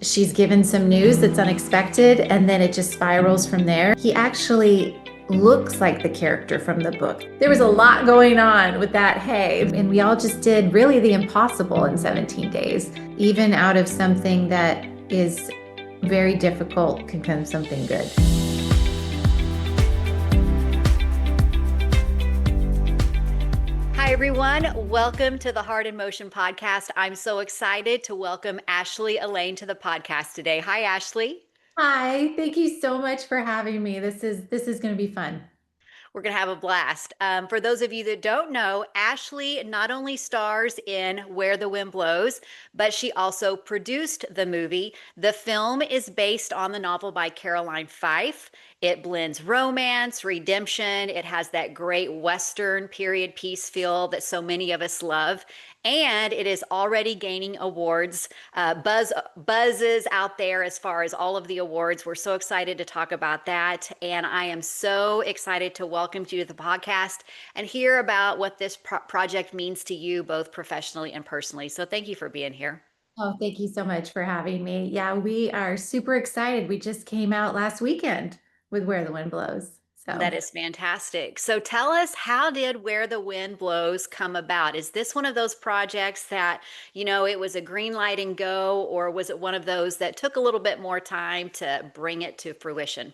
She's given some news that's unexpected, and then it just spirals from there. He actually looks like the character from the book. There was a lot going on with that hay, and we all just did really the impossible in 17 days. Even out of something that is very difficult can come something good. Hi, everyone. Welcome to the Heart in Motion podcast. I'm so excited to welcome Ashley Elaine to the podcast today. Hi, Ashley. Hi, thank you so much for having me. This is going to be fun. We're going to have a blast. For those of you that don't know, Ashley not only stars in Where the Wind Blows, but she also produced the movie. The film is based on the novel by Caroline Fyffe. It blends romance, redemption. It has that great Western period piece feel that so many of us love. And it is already gaining awards, buzzes out there as far as all of the awards. We're so excited to talk about that. And I am so excited to welcome you to the podcast and hear about what this project means to you, both professionally and personally. So thank you for being here. Oh, thank you so much for having me. Yeah, we are super excited. We just came out last weekend with Where the Wind Blows. That So is fantastic. So tell us, how did Where the Wind Blows come about? Is this one of those projects that, it was a green light and go, or was it one of those that took a little bit more time to bring it to fruition?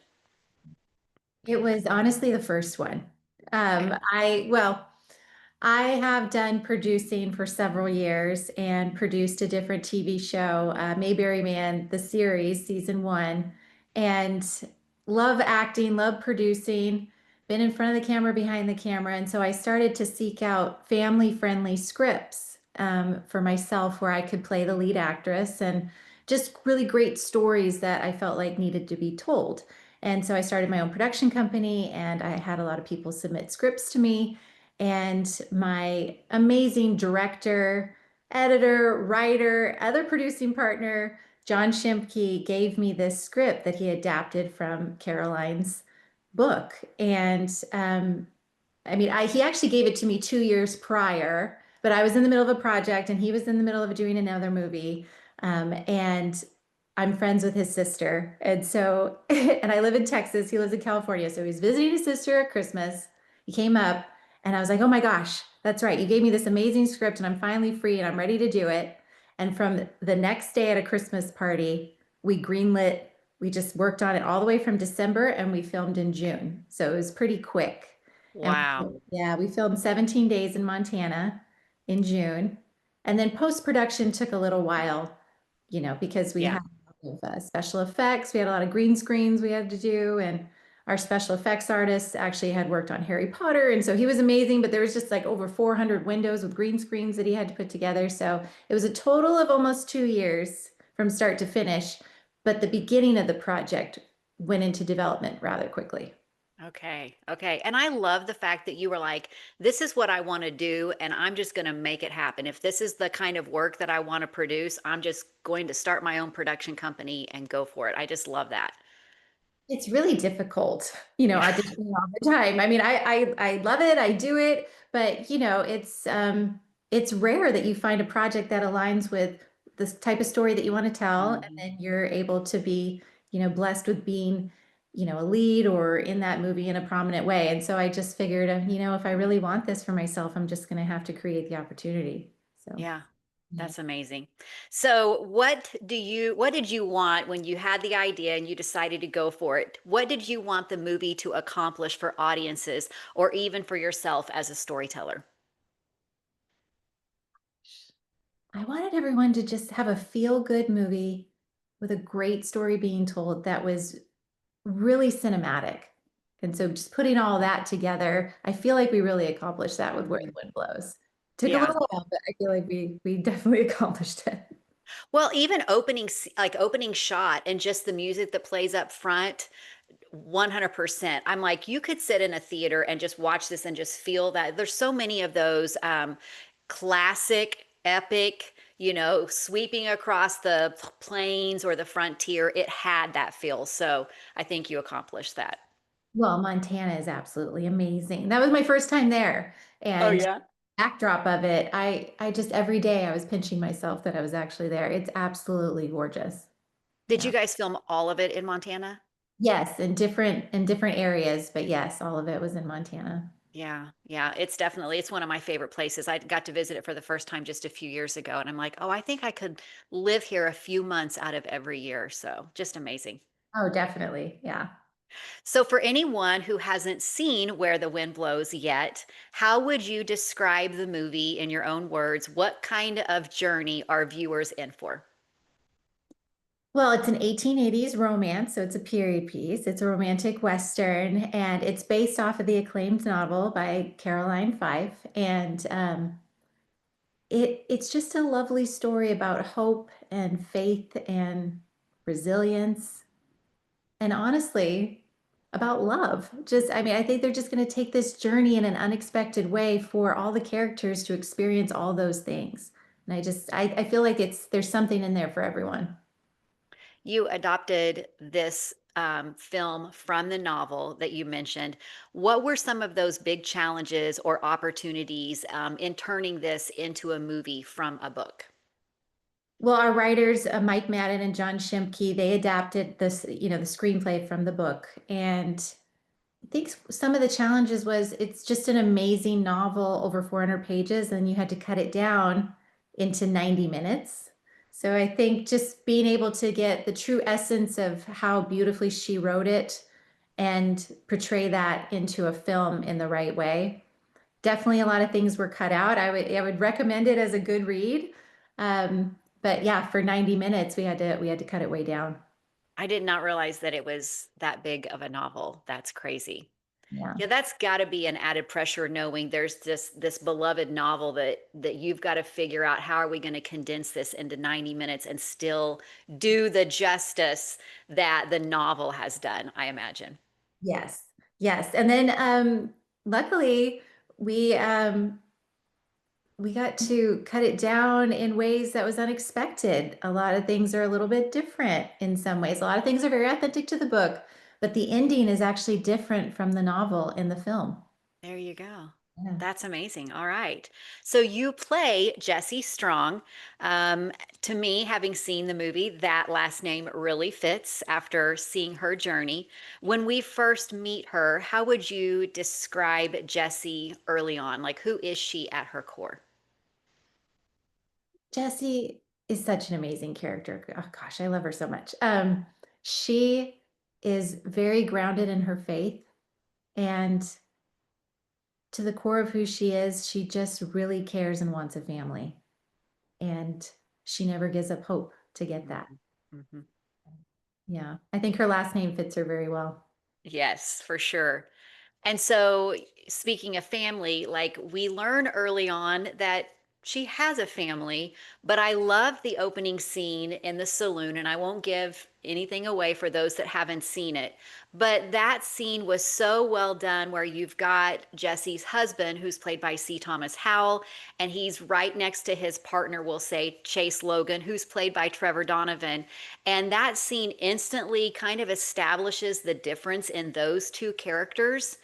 it was honestly the first one. Okay. I have done producing for several years and produced a different TV show, Mayberry Man, the series, season one, and love acting, love producing, been in front of the camera, behind the camera. And so I started to seek out family-friendly scripts for myself where I could play the lead actress and just really great stories that I felt like needed to be told. And so I started my own production company and I had a lot of people submit scripts to me. And my amazing director, editor, writer, other producing partner, John Shimpke, gave me this script that he adapted from Caroline's book. And he actually gave it to me 2 years prior, but I was in the middle of a project and he was in the middle of doing another movie. And I'm friends with his sister. And so, and I live in Texas. He lives in California. So he was visiting his sister at Christmas. He came up and I was like, oh my gosh, that's right. You gave me this amazing script and I'm finally free and I'm ready to do it. And from the next day at a Christmas party, we greenlit, we just worked on it all the way from December and we filmed in June. So it was pretty quick. And Wow. yeah, we filmed 17 days in Montana in June. And then post-production took a little while, because we Yeah. had a lot of special effects. We had a lot of green screens we had to do. And our special effects artist actually had worked on Harry Potter. And so he was amazing, but there was just like over 400 windows with green screens that he had to put together. So it was a total of almost 2 years from start to finish. But the beginning of the project went into development rather quickly. Okay. Okay. And I love the fact that you were like, this is what I want to do, and I'm just going to make it happen. If this is the kind of work that I want to produce, I'm just going to start my own production company and go for it. I just love that. It's really difficult, Yeah. auditioning all the time. I mean, I love it, I do it, but it's rare that you find a project that aligns with this type of story that you want to tell, and Mhm. then you're able to be, blessed with being, a lead or in that movie in a prominent way. And so I just figured, if I really want this for myself, I'm just going to have to create the opportunity. So, Yeah. yeah. That's amazing. So, what did you want when you had the idea and you decided to go for it? What did you want the movie to accomplish for audiences or even for yourself as a storyteller? I wanted everyone to just have a feel-good movie with a great story being told that was really cinematic. And so just putting all that together, I feel like we really accomplished that with Where the Mhm. Wind Blows. Took a Yeah. little while, but I feel like we definitely accomplished it. Well, even opening shot and just the music that plays up front, 100%. I'm like, you could sit in a theater and just watch this and just feel that. There's so many of those classic, epic, sweeping across the plains or the frontier. It had that feel. So I think you accomplished that. Well, Montana is absolutely amazing. That was my first time there. Oh, And yeah. backdrop of it, I just every day I was pinching myself that I was actually there. It's absolutely gorgeous. Did you Yeah. guys film all of it in Montana? Yes, in different areas, but yes, all of it was in Montana. Yeah, yeah, it's one of my favorite places. I got to visit it for the first time just a few years ago, and I'm like, oh, I think I could live here a few months out of every year. So just amazing. Oh, definitely. Yeah. So, for anyone who hasn't seen Where the Wind Blows yet, how would you describe the movie in your own words? What kind of journey are viewers in for? Well, it's an 1880s romance, so it's a period piece. It's a romantic western, and it's based off of the acclaimed novel by Caroline Fyffe. And it's just a lovely story about hope and faith and resilience, and honestly, about love. Just, I mean, I think they're just going to take this journey in an unexpected way for all the characters to experience all those things. And I feel like there's something in there for everyone. You adopted this film from the novel that you mentioned. What were some of those big challenges or opportunities in turning this into a movie from a book? Well, our writers, Mike Madden and John Shimke, they adapted the screenplay from the book. And I think some of the challenges was it's just an amazing novel, over 400 pages, and you had to cut it down into 90 minutes. So I think just being able to get the true essence of how beautifully she wrote it and portray that into a film in the right way. Definitely a lot of things were cut out. I would recommend it as a good read. But yeah, for 90 minutes we had to cut it way down. I did not realize that it was that big of a novel. That's crazy. Yeah. Yeah, that's got to be an added pressure knowing there's this beloved novel that you've got to figure out how are we going to condense this into 90 minutes and still do the justice that the novel has done, I imagine. Yes. Yes. And then luckily we um we got to cut it down in ways that was unexpected. A lot of things are a little bit different in some ways. A lot of things are very authentic to the book, but the ending is actually different from the novel in the film. There you go. Yeah. That's amazing. All right. So you play Jessie Strong. Um, to me, having seen the movie, that last name really fits after seeing her journey. When we first meet her, how would you describe Jessie early on? Like, who is she at her core? Jessie is such an amazing character. Oh gosh, I love her so much. She is very grounded in her faith, and to the core of who she is, she just really cares and wants a family. And she never gives up hope to get that. Mhm, mhm. Yeah. I think her last name fits her very well. Yes, for sure. And so, speaking of family, like we learn early on that she has a family, but I love the opening scene in the saloon, and I won't give anything away for those that haven't seen it. But that scene was so well done where you've got Jesse's husband, who's played by C. Thomas Howell, and he's right next to his partner, we'll say Chase Logan, who's played by Trevor Donovan. And that scene instantly kind of establishes the difference in those two characters.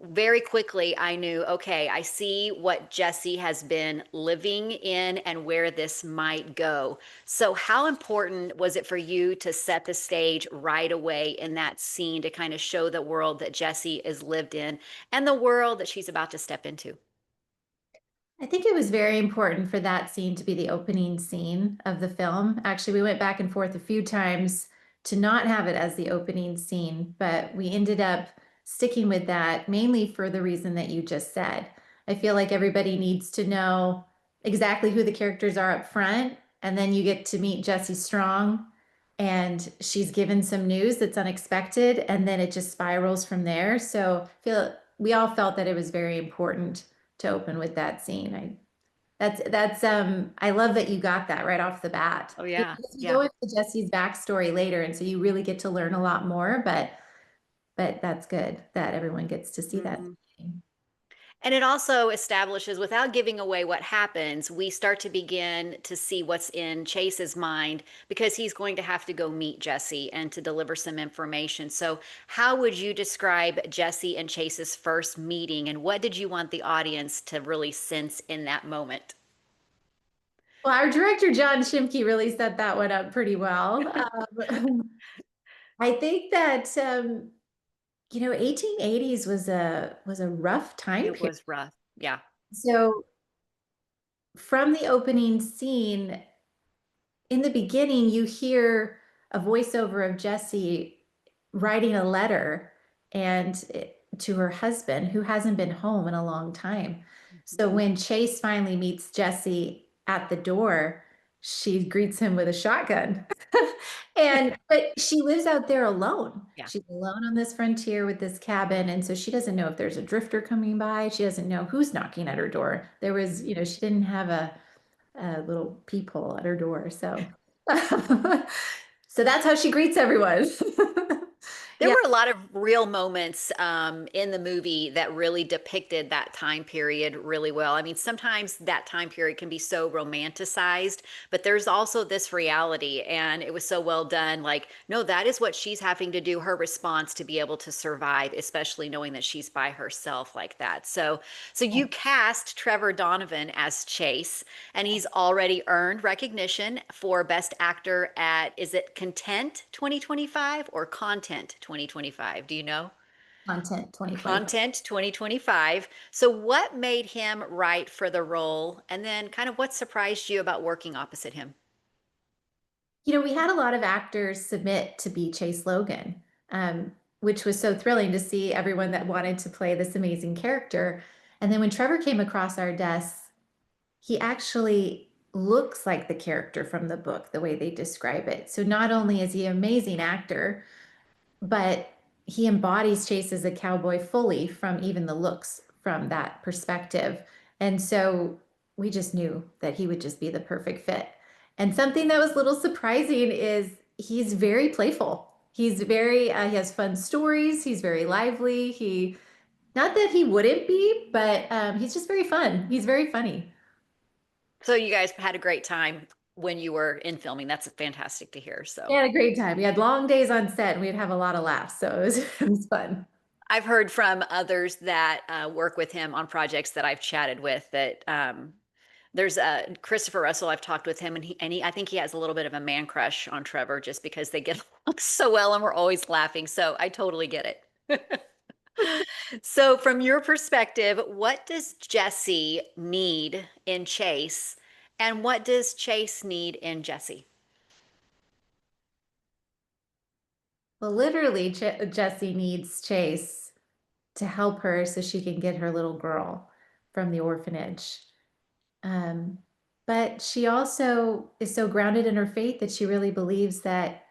Very quickly, I knew, okay, I see what Jessie has been living in and where this might go. So, how important was it for you to set the stage right away in that scene to kind of show the world that Jessie is lived in and the world that she's about to step into? I think it was very important for that scene to be the opening scene of the film. Actually, we went back and forth a few times to not have it as the opening scene, but we ended up sticking with that mainly for the reason that you just said. I feel like everybody needs to know exactly who the characters are up front, and then you get to meet Jessie Strong, and she's given some news that's unexpected, and then it just spirals from there. So I feel we all felt that it was very important to open with that scene. I love that you got that right off the bat. Oh, Because yeah. we Yeah. go into Jesse's backstory later, and so you really get to learn a lot more, but that's good that everyone gets to see that Mhm. scene. And it also establishes, without giving away what happens, we start to begin to see what's in Chase's mind because he's going to have to go meet Jesse and to deliver some information. So, how would you describe Jesse and Chase's first meeting, and what did you want the audience to really sense in that moment? Well, our director, John Shimke, really set that one up pretty well. I think that 1880s was a rough time It period. was rough. Yeah. So from the opening scene, in the beginning, you hear a voiceover of Jessie writing a letter to her husband who hasn't been home in a long time. So when Chase finally meets Jessie at the door, she greets him with a shotgun. But she lives out there alone. Yeah. She's alone on this frontier with this cabin. And so she doesn't know if there's a drifter coming by. She doesn't know who's knocking at her door. She didn't have a little peephole at her door. So, so that's how she greets everyone. There Yeah, were a lot of real moments in the movie that really depicted that time period really well. I mean, sometimes that time period can be so romanticized, but there's also this reality, and it was so well done. Like, no, that is what she's having to do, her response to be able to survive, especially knowing that she's by herself like that. So you cast Trevor Donovan as Chase, and he's already earned recognition for Best Actor at, is it Content 2025 or Content 2025? Do you know? content 2025. Content 2025. So, what made him right for the role? And then, kind of what surprised you about working opposite him? We had a lot of actors submit to be Chase Logan, which was so thrilling to see everyone that wanted to play this amazing character. And then when Trevor came across our desks, he actually looks like the character from the book, the way they describe it. So not only is he an amazing actor, but he embodies Chase as a cowboy fully from even the looks from that perspective. And so we just knew that he would just be the perfect fit. And something that was a little surprising is he's very playful. He has fun stories. He's very lively. Not that he wouldn't be, but he's just very fun. He's very funny. So, you guys had a great time when you were in filming. That's fantastic to hear. We So, had a great time. We had long days on set and we'd have a lot of laughs. So it was fun. I've heard from others that work with him on projects that I've chatted with that there's Christopher Russell. I've talked with him, and I think he has a little bit of a man crush on Trevor just because they get along so well, and we're always laughing. So I totally get it. So, from your perspective, what does Jessie need in Chase, and what does Chase need in Jessie? Well, literally, Jessie needs Chase to help her so she can get her little girl from the orphanage. Um, but she also is so grounded in her faith that she really believes that,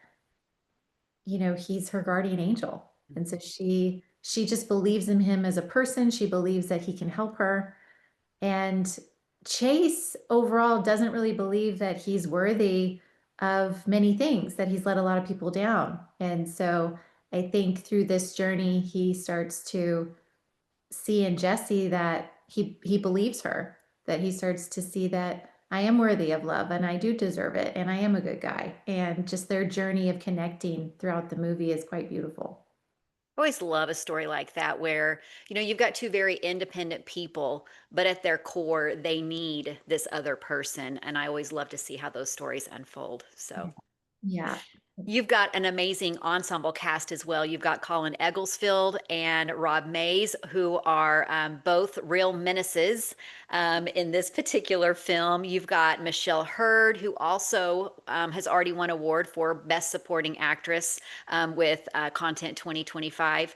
he's her guardian angel. And so she just believes in him as a person. She believes that he can help her. And Chase overall doesn't really believe that he's worthy of many things, that he's let a lot of people down. And so I think through this journey, he starts to see in Jessie that he believes her, that he starts to see that I am worthy of love and I do deserve it and I am a good guy. And just their journey of connecting throughout the movie is quite beautiful. I always love a story like that where, you've got two very independent people, but at their core, they need this other person. And I always love to see how those stories unfold. So. Yeah. You've got an amazing ensemble cast as well. You've got Colin Egglesfield and Rob Mays, who are both real menaces in this particular film. You've got Michelle Hurd, who also has already won award for Best Supporting Actress with Content 2025.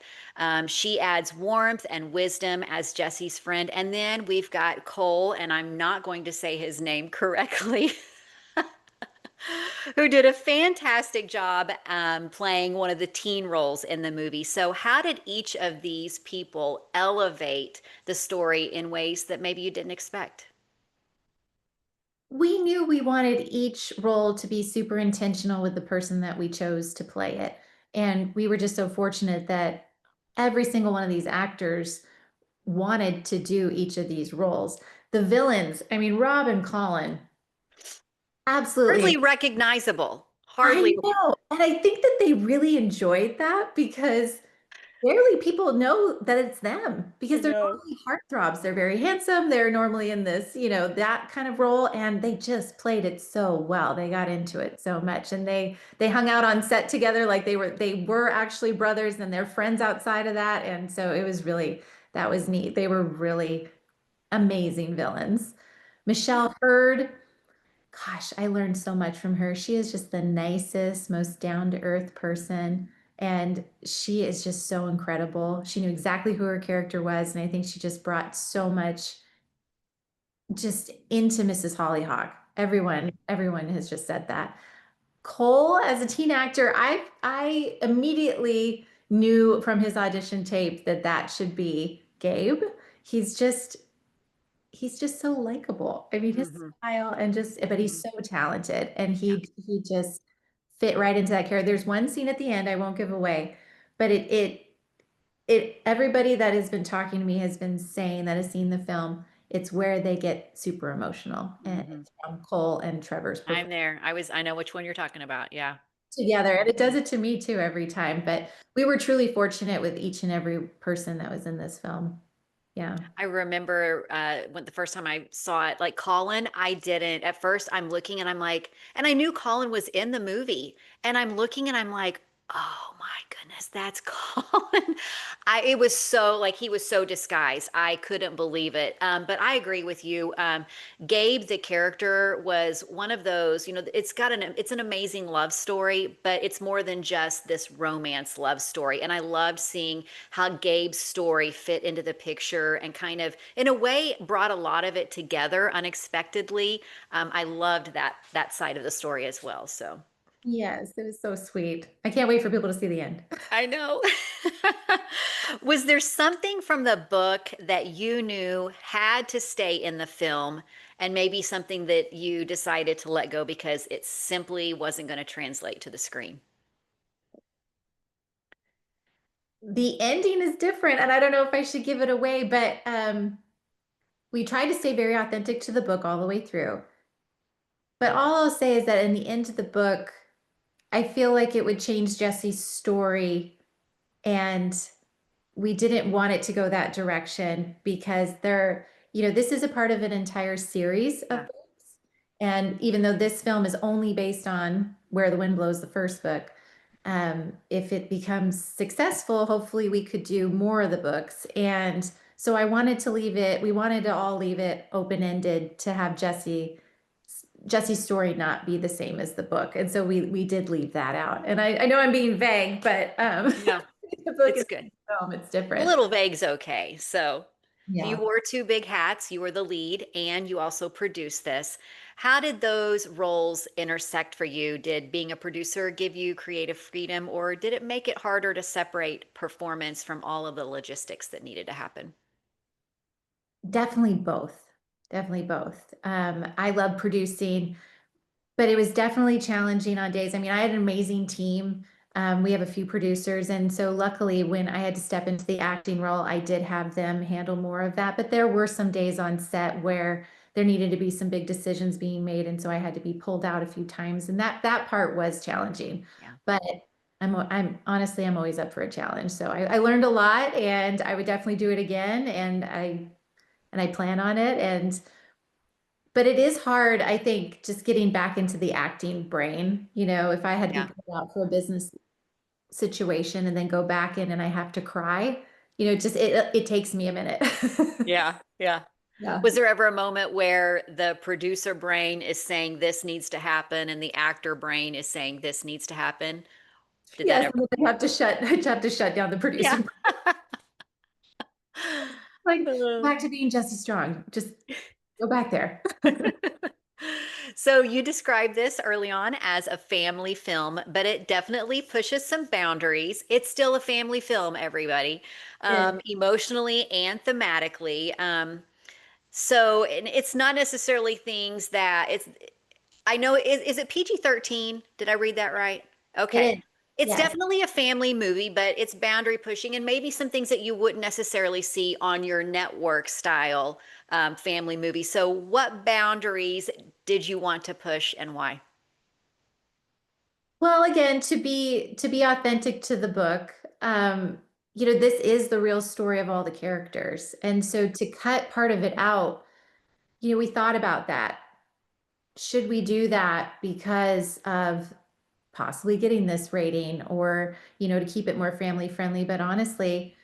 She adds warmth and wisdom as Jesse's friend. And then we've got Cole, and I'm not going to say his name correctly. Who did a fantastic job playing one of the teen roles in the movie. So, how did each of these people elevate the story in ways that maybe you didn't expect? We knew we wanted each role to be super intentional with the person that we chose to play it. And we were just so fortunate that every single one of these actors wanted to do each of these roles. The villains, I mean, Rob and Colin, absolutely. Hardly recognizable. I Hardly. know. And I think that they really enjoyed that because barely people know that it's them I because they're know. normally heartthrobs. They're very handsome. They're normally in this, that kind of role, and they just played it so well. They got into it so much, and they hung out on set together like they were actually brothers, and they're friends outside of that. And so it was really that was neat. They were really amazing villains. Michelle Hurd. Gosh, I learned so much from her. She is just the nicest, most down-to-earth person. And she is just so incredible. She knew exactly who her character was. And I think she just brought so much just into Mrs. Hollyhock. Everyone has just said that. Cole, as a teen actor, I immediately knew from his audition tape that that should be Gabe. He's just he's just so likable. I mean, his Hmm. style and but he's Hmm. so talented, and Yeah. he just fit right into that character. There's one scene at the end I won't give away, but it everybody that has been talking to me has been saying that has seen the film. It's where they get super emotional, and Hmm. it's from Cole and Trevor's I'm performance there. I know which one you're talking about. Yeah. together, and it does it to me too every time. But we were truly fortunate with each and every person that was in this film. Yeah. I remember when the first time I saw it, like Colin, I didn't. At first, I'm looking and I'm like, and I knew Colin was in the movie, and I'm looking and I'm like, oh my goodness, that's Colin. It was so like he was so disguised. I couldn't believe it. But I agree with you. Gabe, the character, was one of those. It's an amazing love story, but it's more than just this romance love story. And I loved seeing how Gabe's story fit into the picture and kind of, in a way, brought a lot of it together unexpectedly. I loved that side of the story as well. So Yes, it was so sweet. I can't wait for people to see the end. I know. Was there something from the book that you knew had to stay in the film, and maybe something that you decided to let go because it simply wasn't going to translate to the screen? The ending is different, and I don't know if I should give it away, but we tried to stay very authentic to the book all the way through. But all I'll say is that in the end of the book, I feel like it would change Jesse's story, and we didn't want it to go that direction because this is a part of an entire series of Yeah, books. And even though this film is only based on Where the Wind Blows, the first book, if it becomes successful, hopefully we could do more of the books. And so we wanted to all leave it open-ended to have Jesse's story not be the same as the book. And so we did leave that out. And I know I'm being vague, but yeah, the book it's is good. film, it's A different. little vague's okay. So you Yeah. wore two big hats. You were the lead and you also produced this. How did those roles intersect for you? Did being a producer give you creative freedom, or did it make it harder to separate performance from all of the logistics that needed to happen? Definitely both. Definitely both. I love producing. But it was definitely challenging on days. I mean, I had an amazing team. We have a few producers, and so luckily, when I had to step into the acting role, I did have them handle more of that. But there were some days on set where there needed to be some big decisions being made, and so I had to be pulled out a few times, and that part was challenging. Yeah. But I'm honestly, I'm always up for a challenge. So I learned a lot, and I would definitely do it again, and I plan on it. And but it is hard, I think, just getting back into the acting brain. If I had to be Yeah. put out for a business situation and then go back in and I have to cry, just it takes me a minute. Yeah. Yeah. Yeah. Was there ever a moment where the producer brain is saying this needs to happen and the actor brain is saying this needs to happen? Did that Yes, ever? and then I have to shut down the Yeah. producer. Like, back to being Jessie Strong. Just go back there. So you described this early on as a family film, but it definitely pushes some boundaries. It's still a family film, everybody, Yeah. emotionally and thematically. So and it's not necessarily things that it's. I know is it PG-13? Did I read that right? It Okay. is. It's Yes. definitely a family movie, but it's boundary pushing and maybe some things that you wouldn't necessarily see on your network style family movie. So, what boundaries did you want to push and why? Well, again, to be authentic to the book, this is the real story of all the characters. And so to cut part of it out, we thought about that. Should we do that because of possibly getting this rating or, to keep it more family friendly? But honestly,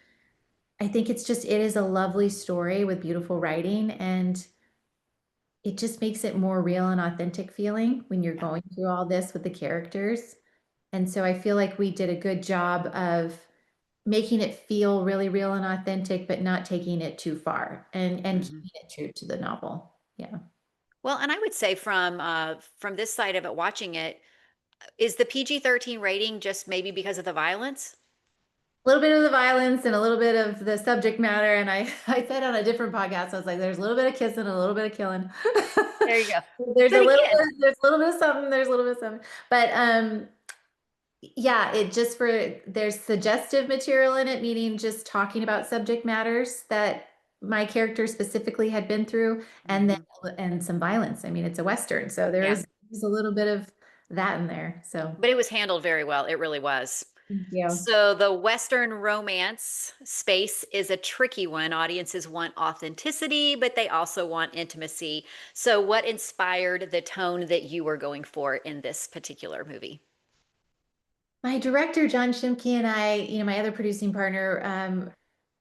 I think it is a lovely story with beautiful writing, and it just makes it more real and authentic feeling when you're Yeah. going through all this with the characters. And so I feel like we did a good job of making it feel really real and authentic, but not taking it too far and Hmm. keeping it true to the novel. Yeah. Well, and I would say from this side of it, watching it, is the PG-13 rating just maybe because of the violence? A little bit of the violence and a little bit of the subject matter. And I, I said on a different podcast, I was like, there's a little bit of kissing and a little bit of killing. There you go. There's But a little again, bit, there's a little bit of something, there's a little bit of something. But yeah, there's suggestive material in it, meaning just talking about subject matters that my character specifically had been through, and then mhm, and some violence. I mean, it's a Western, so yeah. there's a little bit of that in there. So But it was handled very well. It really was. thank you. So the Western romance space is a tricky one. Audiences want authenticity, but they also want intimacy. So what inspired the tone that you were going for in this particular movie? My director, John Shimke, and I, my other producing partner,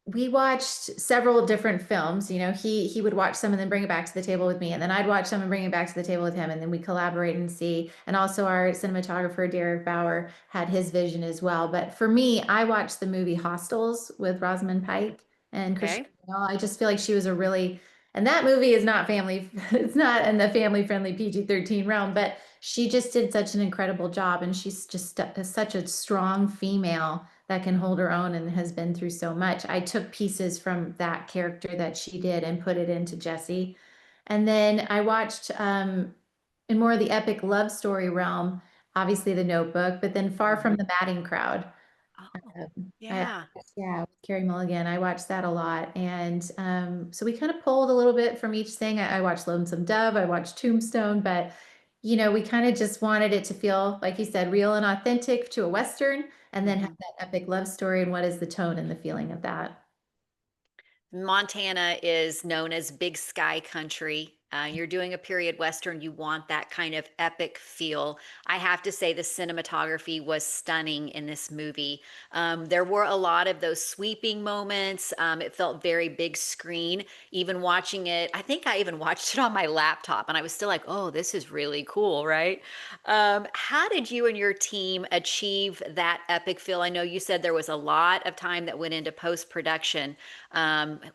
we watched several different films. He would watch some and then bring it back to the table with me, and then I'd watch some and bring it back to the table with him, and then we collaborate and see. And also our cinematographer, Derek Bauer, had his vision as well. But for me, I watched the movie Hostels with Rosamund Pike and Christian Okay. Bale. I just feel like she was a really, and that movie is not family, it's not in the family-friendly PG-13 realm, but she just did such an incredible job, and she's just such a strong female that can hold her own and has been through so much. I took pieces from that character that she did and put it into Jessie. And then I watched in more of the epic love story realm, obviously The Notebook, but then Far from Mhm. the Madding Crowd. Oh, I, yeah. yeah, with Carrie Mulligan. I watched that a lot. And so we kind of pulled a little bit from each thing. I watched Lonesome Dove, I watched Tombstone, but we kind of just wanted it to feel, like you said, real and authentic to a Western, and then have Mhm. that epic love story. And what is the tone and the feeling of that? Montana is known as Big Sky Country. You're doing a period Western, you want that kind of epic feel. I have to say, the cinematography was stunning in this movie. There were a lot of those sweeping moments. It felt very big screen. Even watching it, I think I even watched it on my laptop, and I was still like, oh, this is really cool, right? How did you and your team achieve that epic feel? I know you said there was a lot of time that went into post production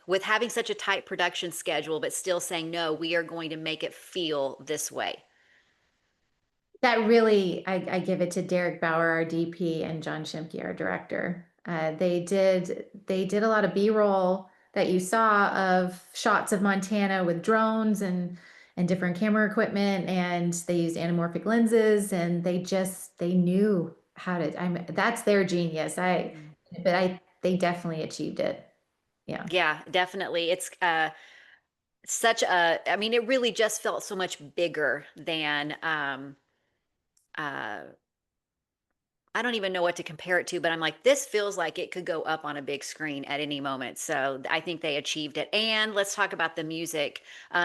with having such a tight production schedule, but still saying, no, we are going to make it feel this way. That really, I give it to Derek Bauer, our DP, and John Shimke, our director. They did a lot of B-roll that you saw of shots of Montana with drones and different camera equipment, and they used anamorphic lenses, and they knew how to. That's their genius. Mm. They definitely achieved it. Yeah. Yeah, definitely. It's such a, I mean, it really just felt so much bigger than uh, I don't even know what to compare it to, but I'm like, this feels like it could go up on a big screen at any moment. So I think they achieved it. And let's talk about the music.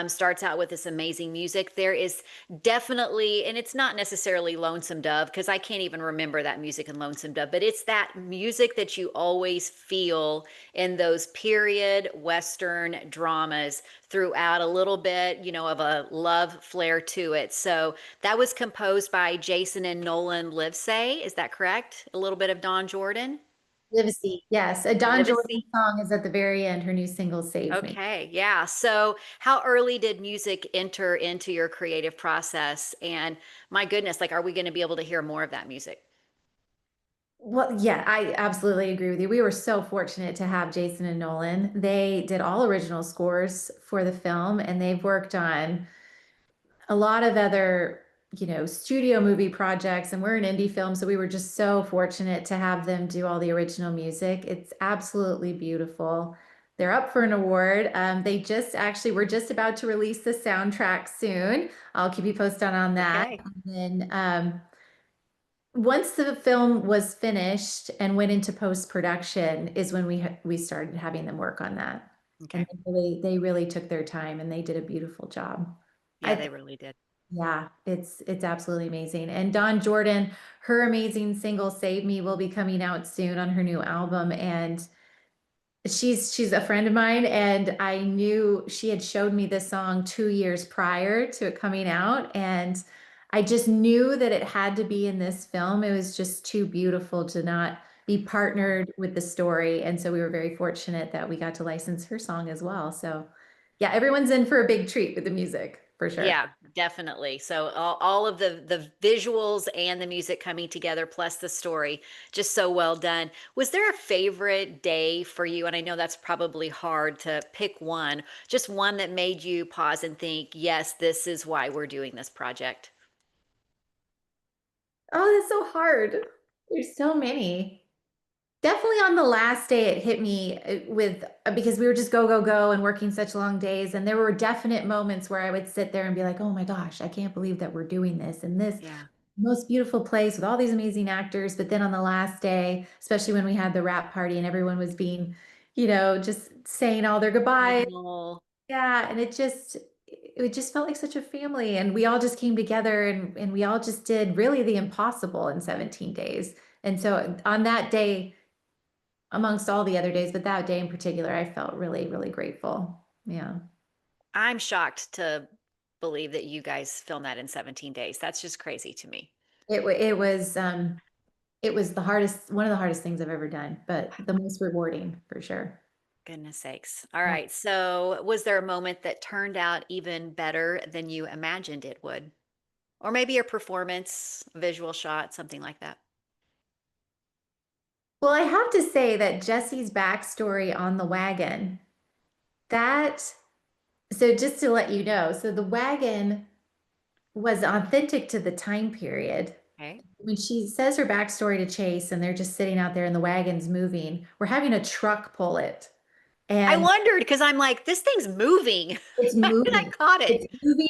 Starts out with this amazing music. There is definitely, and it's not necessarily Lonesome Dove, because I can't even remember that music in Lonesome Dove, but it's that music that you always feel in those period Western dramas throughout, a little bit, of a love flair to it. So that was composed by Jason and Nolan Livesay. Is that correct? A little bit of Don Jordan. Livesey, yes. A Don Jordan Livesey. song is at the very end. Her new single, Save Me. Okay, yeah. So, how early did music enter into your creative process? And my goodness, like, are we going to be able to hear more of that music? Well, yeah, I absolutely agree with you. We were so fortunate to have Jason and Nolan. They did all original scores for the film, and they've worked on a lot of other, studio movie projects. And we're an indie film, so we were just so fortunate to have them do all the original music. It's absolutely beautiful. They're up for an award. They just actually, we're just about to release the soundtrack soon. I'll keep you posted on that. Okay. And then once the film was finished and went into post-production is when we started having them work on that. And Okay. they really took their time and they did a beautiful job. Yeah, I they really did. Yeah, it's absolutely amazing. And Dawn Jordan, her amazing single Save Me will be coming out soon on her new album. And she's a friend of mine, and I knew she had showed me this song 2 years prior to it coming out, and I just knew that it had to be in this film. It was just too beautiful to not be partnered with the story, and so we were very fortunate that we got to license her song as well. So, yeah, everyone's in for a big treat with the music for sure. Yeah, definitely. So all of the visuals and the music coming together, plus the story, just so well done. Was there a favorite day for you? And I know that's probably hard to pick one, just one that made you pause and think, yes, this is why we're doing this project. Oh, that's so hard. There's so many. Definitely on the last day, it hit me with because we were just go, go, go and working such long days. And there were definite moments where I would sit there and be like, oh my gosh, I can't believe that we're doing this in this Yeah, most beautiful place with all these amazing actors. But then on the last day, especially when we had the wrap party and everyone was being, just saying all their goodbyes. emotional. Yeah. And it just felt like such a family. And we all just came together and we all just did really the impossible in 17 days. And so on that day, amongst all the other days, but that day in particular, I felt really, really grateful. Yeah. I'm shocked to believe that you guys filmed that in 17 days. That's just crazy to me. It was the hardest, one of the hardest things I've ever done, but the most rewarding for sure. Goodness sakes. All Yeah. right. So, was there a moment that turned out even better than you imagined it would? Or maybe a performance, a visual shot, something like that? Well, I have to say that Jesse's backstory on the wagon, that, so just to let you know, so the wagon was authentic to the time period. Okay. When she says her backstory to Chase and they're just sitting out there and the wagon's moving, we're having a truck pull it. I And wondered because I'm like, this thing's moving. it's And I moving. caught it. It's moving.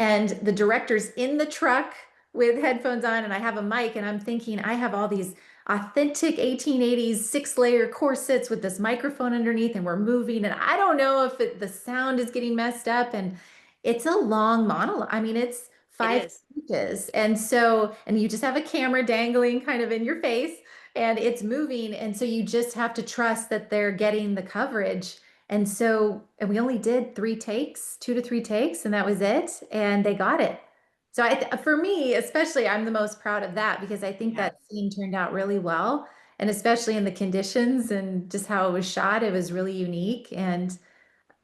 And the director's in the truck with headphones on, and I have a mic, and I'm thinking, I have all these authentic 1880s six-layer corsets with this microphone underneath, and we're moving. And I don't know if the sound is getting messed up. And it's a long monologue. I mean, it's It five is. pages. And you just have a camera dangling kind of in your face, and it's moving. And so you just have to trust that they're getting the coverage. And we only did 3 takes, 2 to 3 takes, and that was it. And they got it. So for me, especially, I'm the most proud of that because I think Yeah. that scene turned out really well. And especially in the conditions and just how it was shot, it was really unique. And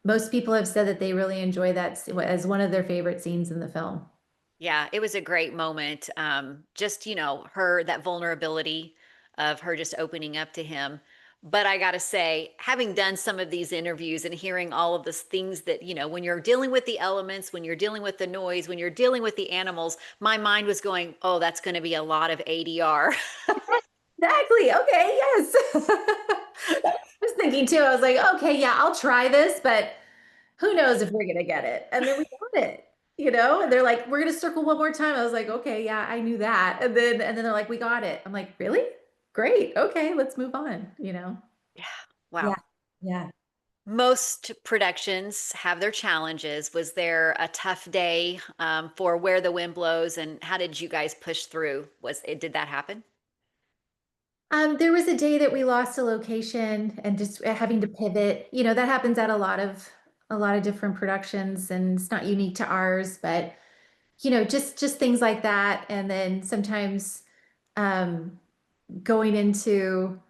most people have said that they really enjoy that as one of their favorite scenes in the film. Yeah, it was a great moment. Just, her, that vulnerability of her just opening up to him. But I got to say, having done some of these interviews and hearing all of these things that, when you're dealing with the elements, when you're dealing with the noise, when you're dealing with the animals, my mind was going, oh, that's going to be a lot of ADR. Exactly. Okay. Yes. I was thinking too. I was like, okay, yeah, I'll try this, but who knows if we're gonna get it? And then we got it, And they're like, we're gonna circle one more time. I was like, okay, yeah, I knew that. And then they're like, we got it. I'm like, really? Great. Okay, let's move on. Yeah. Yeah. Wow. Yeah. Most productions have their challenges. Was there a tough day for Where the Wind Blows, and how did you guys push through? Did that happen? There was a day that we lost a location and just having to pivot. That happens at a lot of different productions, and it's not unique to ours, but just things like that. And then sometimes um, going into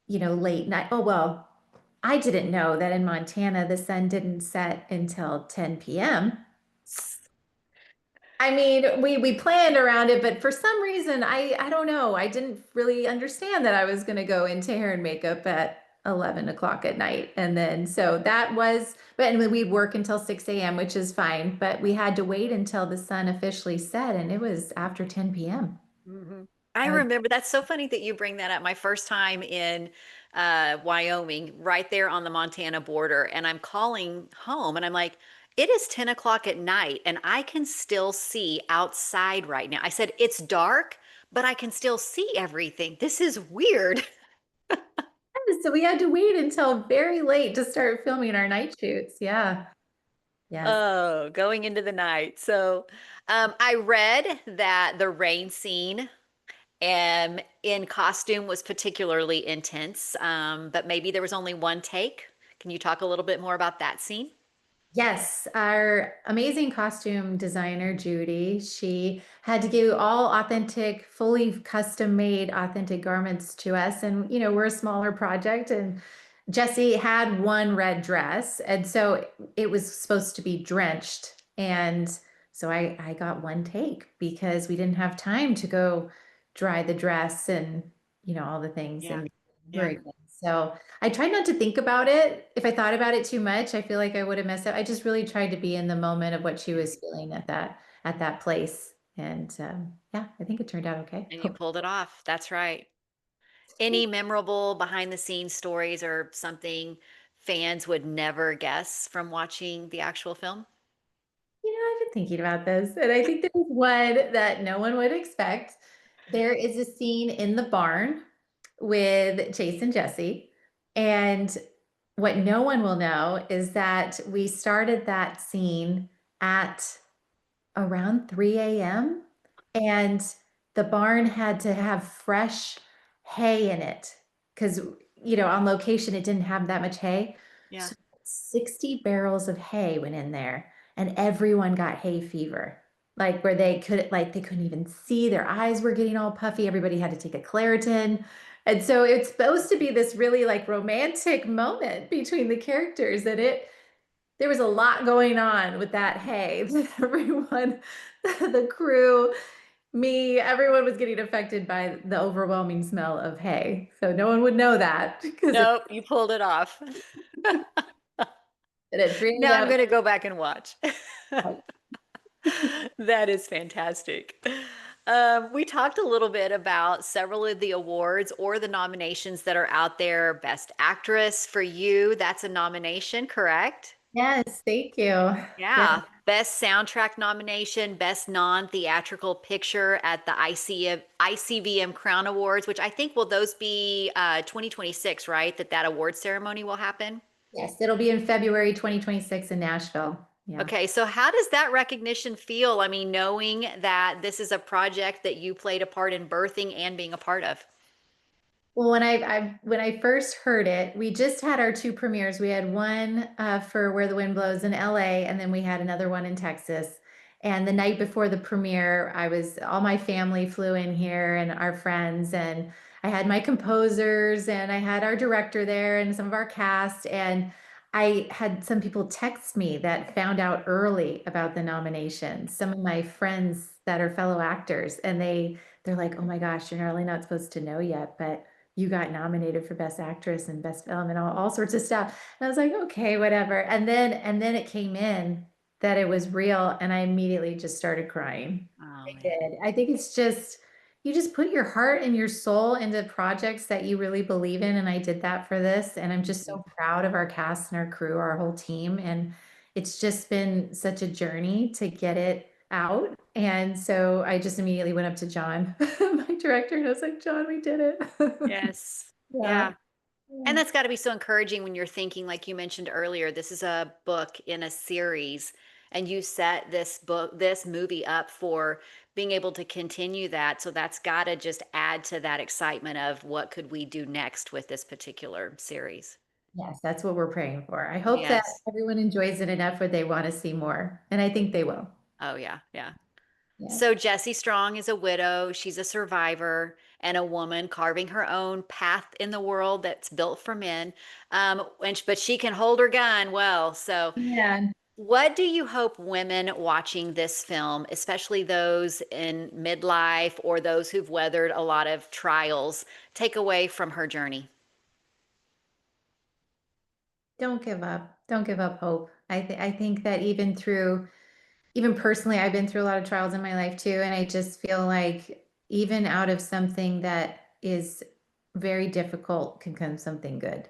late night. Oh, well, I didn't know that in Montana the sun didn't set until 10 p.m. I mean, we planned around it, but for some reason, I don't know. I didn't really understand that I was going to go into hair and makeup at 11 o'clock at night. And then so that was, but and we'd work until 6 a.m., which is fine. But we had to wait until the sun officially set, and it was after 10 p.m. I Uh, remember that's so funny that you bring that up. My first time in Wyoming, right there on the Montana border, and I'm calling home and I'm like, it is 10 o'clock at night and I can still see outside right now. I said, it's dark, but I can still see everything. This is weird. So we had to wait until very late to start filming our night shoots. Yeah. Yes. Oh, going into the night. So, I read that the rain scene in costume was particularly intense, but maybe there was only one take. Can you talk a little bit more about that scene? Yes, our amazing costume designer, Judy, she had to give all authentic, fully custom made authentic garments to us. And, we're a smaller project, and Jessie had one red dress. And so it was supposed to be drenched. And so I got one take because we didn't have time to go dry the dress and, all the things. Yeah. And Yeah. very good. So I tried not to think about it. If I thought about it too much, I feel like I would have messed up. I just really tried to be in the moment of what she was feeling at that place. And yeah, I think it turned out okay. And you pulled it off. That's right. Any memorable behind the scenes stories or something fans would never guess from watching the actual film? I've been thinking about this, and I think there's one that no one would expect. There is a scene in the barn with Chase and Jessie, and what no one will know is that we started that scene at around 3 a.m. and the barn had to have fresh hay in it because, on location, it didn't have that much hay. Yeah. So 60 barrels of hay went in there and everyone got hay fever. Like where they couldn't even see, their eyes were getting all puffy. Everybody had to take a Claritin. And so it's supposed to be this really like romantic moment between the characters, and there was a lot going on with that hay. Everyone, the crew, me, everyone was getting affected by the overwhelming smell of hay. So no one would know that because it's Nope, you pulled it off. at 3 Now I'm a.m. going to go back and watch. That is fantastic. We talked a little bit about several of the awards or the nominations that are out there. Best Actress for you, that's a nomination, correct? Yes, thank you. Yeah. Yeah. Best Soundtrack nomination, Best Non-Theatrical Picture at the ICVM Crown Awards, which I think will those be 2026, right? That award ceremony will happen. Yes, it'll be in February 2026 in Nashville. Yeah. Okay, so how does that recognition feel? I mean, knowing that this is a project that you played a part in birthing and being a part of. Well, when I first heard it, we just had our two premieres. We had one for Where the Wind Blows in LA, and then we had another one in Texas. And the night before the premiere, all my family flew in here and our friends, and I had my composers and I had our director there and some of our cast. And I had some people text me that found out early about the nomination. Some of my friends that are fellow actors, and they're like, "Oh my gosh, you're really not supposed to know yet, but you got nominated for Best Actress and Best Film and all sorts of stuff." And I was like, okay, whatever. And then it came in that it was real, and I immediately just started crying. Oh I man. did. I think it's just you just put your heart and your soul into projects that you really believe in, and I did that for this. And I'm just Mhm. so proud of our cast and our crew, our whole team, and it's just been such a journey to get it out. And so I just immediately went up to John, my director, and I was like, John, we did it. Yes. Yeah. Yeah. Yeah. And that's got to be so encouraging when you're thinking, like you mentioned earlier, this is a book in a series, and you set this movie up for being able to continue that. So that's got to just add to that excitement of what could we do next with this particular series. Yes, that's what we're praying for. I hope that Yes. everyone enjoys it enough where they want to see more. And I think they will. Oh, yeah. Yeah. Yeah. So Jessie Strong is a widow. She's a survivor and a woman carving her own path in the world that's built for men. But she can hold her gun well. So, Yeah. what do you hope women watching this film, especially those in midlife or those who've weathered a lot of trials, take away from her journey? Don't give up. Don't give up hope. I think that even personally, I've been through a lot of trials in my life too, and I just feel like even out of something that is very difficult can come something good.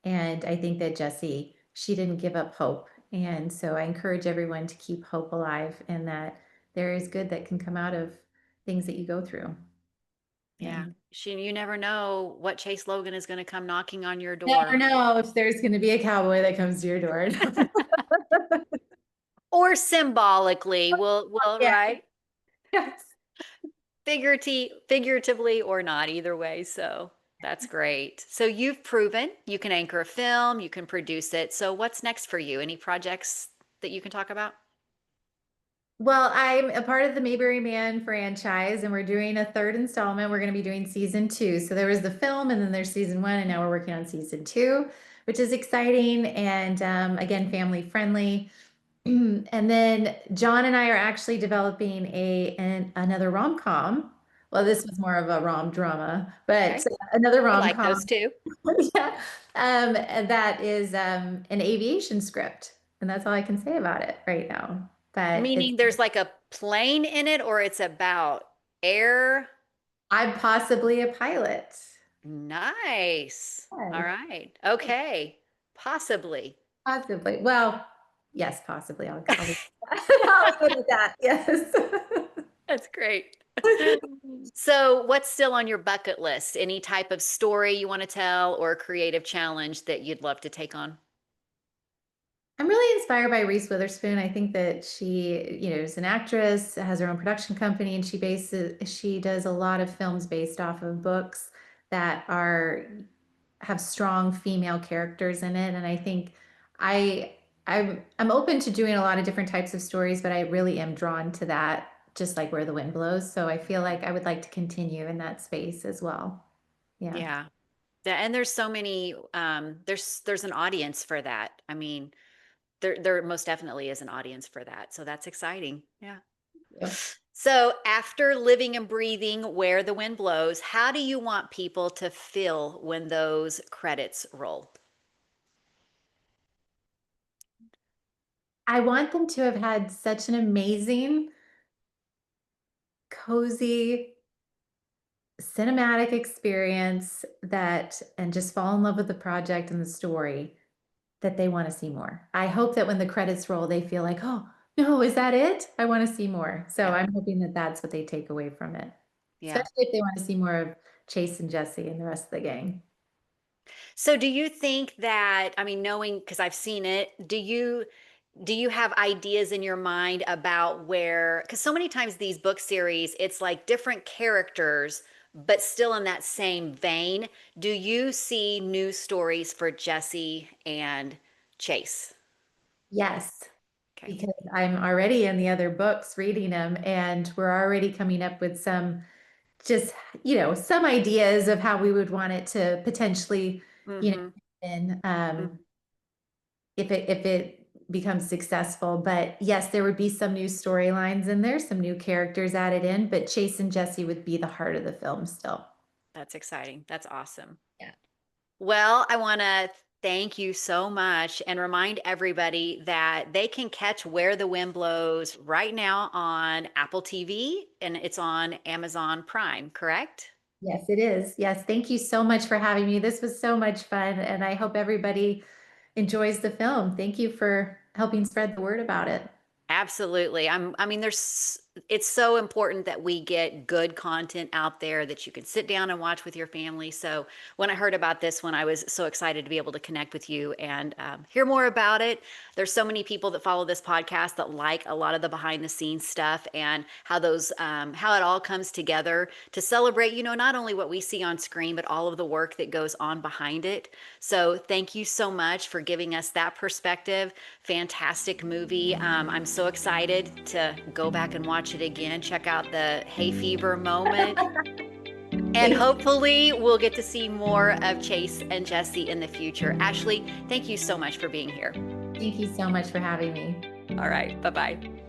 And I think that Jessie, she didn't give up hope. And so I encourage everyone to keep hope alive and that there is good that can come out of things that you go through. Yeah. And You never know what Chase Logan is going to come knocking on your never door. know if there's going to be a cowboy that comes to your door. Or symbolically, will Yeah. right? Yes. Figuratively or not, either way. So that's great. So you've proven you can anchor a film, you can produce it. So what's next for you? Any projects that you can talk about? Well, I'm a part of the Mayberry Man franchise, and we're doing a third installment. We're going to be doing season two. So there was the film, and then there's season one, and now we're working on season two, which is exciting and again, family friendly. And then John and I are actually developing another rom-com. Well, this was more of a rom drama, but Okay. another We like those rom-com. too. Yeah. And that is an aviation script. And that's all I can say about it right now. But it's Meaning there's like a plane in it or it's about air. I'm possibly a pilot. Nice. All Yes, right. Okay. Possibly. possibly. Well, yes, possibly. I'll I'll leave it at that. Yes. That's great. So, what's still on your bucket list? Any type of story you want to tell or creative challenge that you'd love to take on? I'm really inspired by Reese Witherspoon. I think that she, is an actress, has her own production company, and she does a lot of films based off of books that are have strong female characters in it. And I think I I'm open to doing a lot of different types of stories, but I really am drawn to that, just like Where the Wind Blows. So I feel like I would like to continue in that space as well. Yeah. Yeah. And there's so many there's an audience for that. I mean, there most definitely is an audience for that. So that's exciting. Yeah. Yeah. So after living and breathing Where the Wind Blows, how do you want people to feel when those credits roll? I want them to have had such an amazing, cozy, cinematic experience that and just fall in love with the project and the story that they want to see more. I hope that when the credits roll, they feel like, oh, no, is that it? I want to see more. So Yeah. I'm hoping that that's what they take away from it, Yeah. especially if they want to see more of Chase and Jessie and the rest of the gang. So do you think that, I mean, knowing because I've seen it, do you have ideas in your mind about where, because so many times these book series, it's like different characters, but still in that same vein. Do you see new stories for Jessie and Chase? Yes, Okay. because I'm already in the other books reading them, and we're already coming up with some just, some ideas of how we would want it to potentially, you know, Mm-hmm. and Mm. if it becomes successful. But yes, there would be some new storylines in there, some new characters added in, but Chase and Jesse would be the heart of the film still. That's exciting. That's awesome. Yeah. Well, I want to thank you so much and remind everybody that they can catch Where the Wind Blows right now on Apple TV and it's on Amazon Prime, correct? Yes, it is. Yes, thank you so much for having me. This was so much fun, and I hope everybody enjoys the film. Thank you for helping spread the word about it. Absolutely. I mean, it's so important that we get good content out there that you can sit down and watch with your family. So when I heard about this one, I was so excited to be able to connect with you and hear more about it. There's so many people that follow this podcast that like a lot of the behind the scenes stuff and how it all comes together to celebrate, not only what we see on screen, but all of the work that goes on behind it. So thank you so much for giving us that perspective. Fantastic movie. I'm so excited to go back and watch it again, check out the hay fever moment. And Thank you. hopefully, we'll get to see more of Chase and Jessie in the future. Ashley, thank you so much for being here. Thank you so much for having me. All right. Bye bye.